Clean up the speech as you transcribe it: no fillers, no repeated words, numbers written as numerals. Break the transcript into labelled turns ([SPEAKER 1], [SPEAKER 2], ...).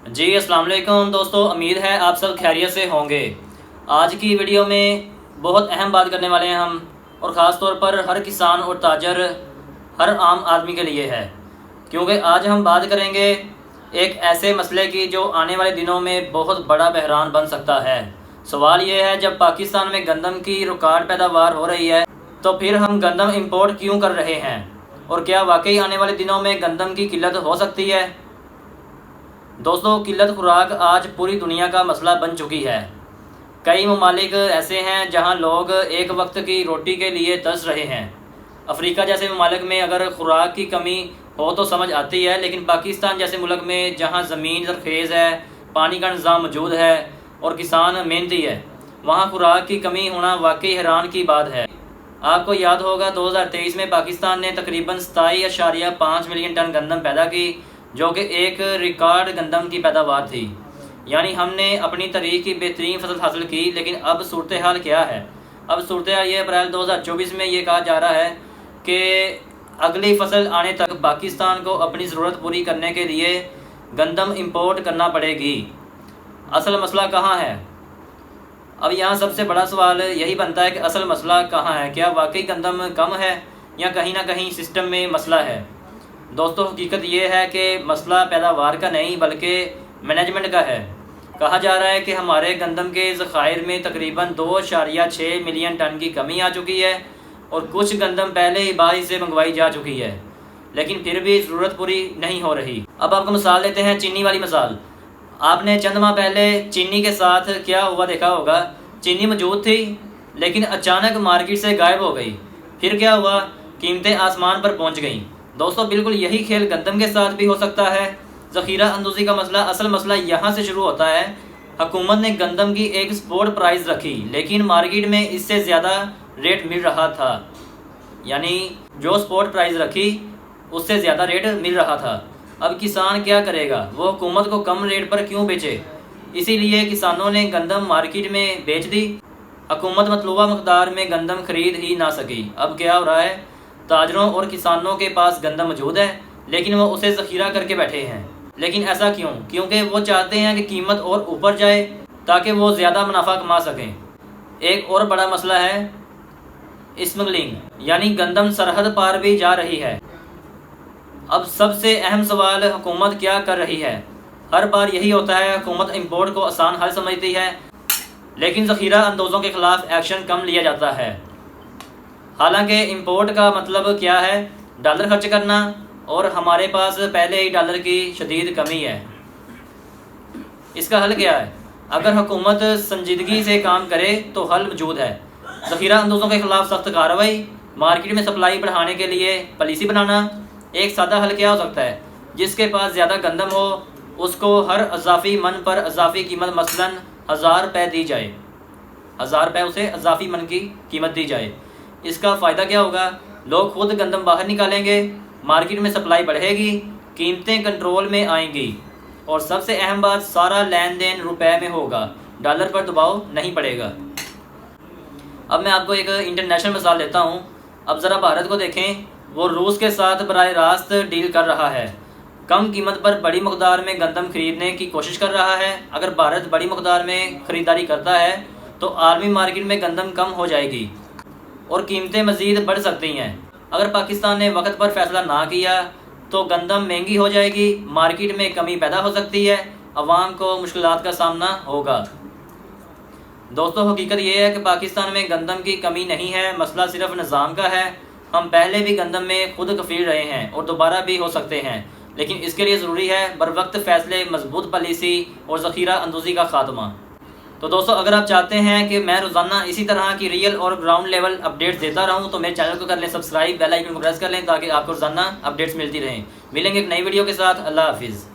[SPEAKER 1] जी अस्सलाम वालेकुम दोस्तों, उम्मीद है आप सब खैरियत से होंगे। आज की वीडियो में बहुत अहम बात करने वाले हैं हम, और ख़ास तौर पर हर किसान और ताजर, हर आम आदमी के लिए है, क्योंकि आज हम बात करेंगे एक ऐसे मसले की जो आने वाले दिनों में बहुत बड़ा बहरान बन सकता है। सवाल ये है, जब पाकिस्तान में गंदम की रिकॉर्ड पैदावार हो रही है तो फिर हम गंदम इंपोर्ट क्यों कर रहे हैं, और क्या वाकई आने वाले दिनों में गंदम की किल्लत हो सकती है। दोस्तों, किल्लत खुराक आज पूरी दुनिया का मसला बन चुकी है। कई ममालिक ऐसे हैं जहां लोग एक वक्त की रोटी के लिए तरस रहे हैं। अफ्रीका जैसे ममालिक में अगर खुराक की कमी हो तो समझ आती है, लेकिन पाकिस्तान जैसे मुल्क में जहां ज़मीन ज़रखेज़ है, पानी का निज़ाम मौजूद है और किसान मेहनती है, वहां खुराक की कमी होना वाकई हैरान की बात है। आपको याद होगा 2023 में पाकिस्तान ने तकरीबन 27.5 मिलियन टन गंदम पैदा की, जो कि एक रिकॉर्ड गंदम की पैदावार थी। यानी हमने अपनी तरीक़ की बेहतरीन फसल हासिल की। लेकिन अब सूरत हाल क्या है? अब सूरत हाल ये अप्रैल 2024 में ये कहा जा रहा है कि अगली फसल आने तक पाकिस्तान को अपनी ज़रूरत पूरी करने के लिए गंदम इंपोर्ट करना पड़ेगी। असल मसला कहाँ है? अब यहाँ सबसे बड़ा सवाल यही बनता है कि असल मसला कहाँ है। क्या वाकई गंदम कम है या कहीं ना कहीं सिस्टम में मसला है? दोस्तों, हकीकत ये है कि मसला पैदावार का नहीं बल्कि मैनेजमेंट का है। कहा जा रहा है कि हमारे गंदम के ज़खायर में तकरीबन 2.6 मिलियन टन की कमी आ चुकी है, और कुछ गंदम पहले ही बाहर से मंगवाई जा चुकी है, लेकिन फिर भी ज़रूरत पूरी नहीं हो रही। अब आपको मिसाल लेते हैं, चीनी वाली मिसाल। आपने चंद माह पहले चीनी के साथ क्या हुआ देखा होगा। चीनी मौजूद थी, लेकिन अचानक मार्केट से गायब हो गई। फिर क्या हुआ? कीमतें आसमान पर पहुंच गईं। दोस्तों, बिल्कुल यही खेल गंदम के साथ भी हो सकता है। ज़ख़ीरा अंदोज़ी का मसला, असल मसला यहाँ से शुरू होता है। हुकूमत ने गंदम की एक स्पॉट प्राइस रखी, लेकिन मार्केट में इससे ज़्यादा रेट मिल रहा था। यानी जो स्पॉट प्राइस रखी उससे ज़्यादा रेट मिल रहा था। अब किसान क्या करेगा? वो हुकूमत को कम रेट पर क्यों बेचे? इसीलिए किसानों ने गंदम मार्केट में बेच दी। हुकूमत मतलूबा मकदार में गंदम खरीद ही ना सकी। अब क्या हो रहा है? ताजरों और किसानों के पास गंदम मौजूद है, लेकिन वो उसे ज़ख़ीरा करके बैठे हैं। लेकिन ऐसा क्यों? क्योंकि वो चाहते हैं कि कीमत और ऊपर जाए ताकि वो ज़्यादा मुनाफा कमा सकें। एक और बड़ा मसला है स्मगलिंग, यानी गंदम सरहद पार भी जा रही है। अब सबसे अहम सवाल, हुकूमत क्या कर रही है? हर बार यही होता है, हुकूमत इंपोर्ट को आसान हल समझती है, लेकिन ज़ख़ीरा अंदोज़ों के ख़िलाफ़ एक्शन कम लिया जाता है। हालांकि इंपोर्ट का मतलब क्या है? डॉलर खर्च करना, और हमारे पास पहले ही डॉलर की शदीद कमी है। इसका हल क्या है? अगर हुकूमत संजीदगी से काम करे तो हल मौजूद है। ज़ख़ीरा अंदोज़ों के ख़िलाफ़ सख्त कार्रवाई, मार्केट में सप्लाई बढ़ाने के लिए पॉलिसी बनाना। एक सादा हल क्या हो सकता है? जिसके पास ज़्यादा गंदम हो उसको हर अज़ाफ़ी मन पर अज़ाफ़ी कीमत मसलन 1000 रुपये दी जाए। 1000 रुपये उसे अज़ाफ़ी मन की कीमत दी जाए। इसका फ़ायदा क्या होगा? लोग खुद गंदम बाहर निकालेंगे, मार्केट में सप्लाई बढ़ेगी, कीमतें कंट्रोल में आएंगी, और सबसे अहम बात, सारा लेन देन रुपए में होगा, डॉलर पर दबाव नहीं पड़ेगा। अब मैं आपको एक इंटरनेशनल मिसाल देता हूँ। अब ज़रा भारत को देखें, वो रूस के साथ बराह रास्त डील कर रहा है। कम कीमत पर बड़ी मकदार में गंदम खरीदने की कोशिश कर रहा है। अगर भारत बड़ी मकदार में ख़रीदारी करता है तो आलमी मार्केट में गंदम कम हो जाएगी और कीमतें मज़ीद बढ़ सकती हैं। अगर पाकिस्तान ने वक्त पर फैसला ना किया तो गंदम महंगी हो जाएगी, मार्केट में कमी पैदा हो सकती है, अवाम को मुश्किलात का सामना होगा। दोस्तों, हकीकत ये है कि पाकिस्तान में गंदम की कमी नहीं है, मसला सिर्फ निज़ाम का है। हम पहले भी गंदम में खुद कफ़ील रहे हैं और दोबारा भी हो सकते हैं, लेकिन इसके लिए ज़रूरी है बरवक्त फ़ैसले, मजबूत पॉलिसी और ज़ख़ीरा अंदोज़ी का ख़ात्मा। तो दोस्तों, अगर आप चाहते हैं कि मैं रोज़ाना इसी तरह की रियल और ग्राउंड लेवल अपडेट्स देता रहूं तो मेरे चैनल को कर लें सब्सक्राइब, बेल आइकन को प्रेस कर लें ताकि आपको रोज़ाना अपडेट्स मिलती रहें। मिलेंगे एक नई वीडियो के साथ। अल्लाह हाफिज़।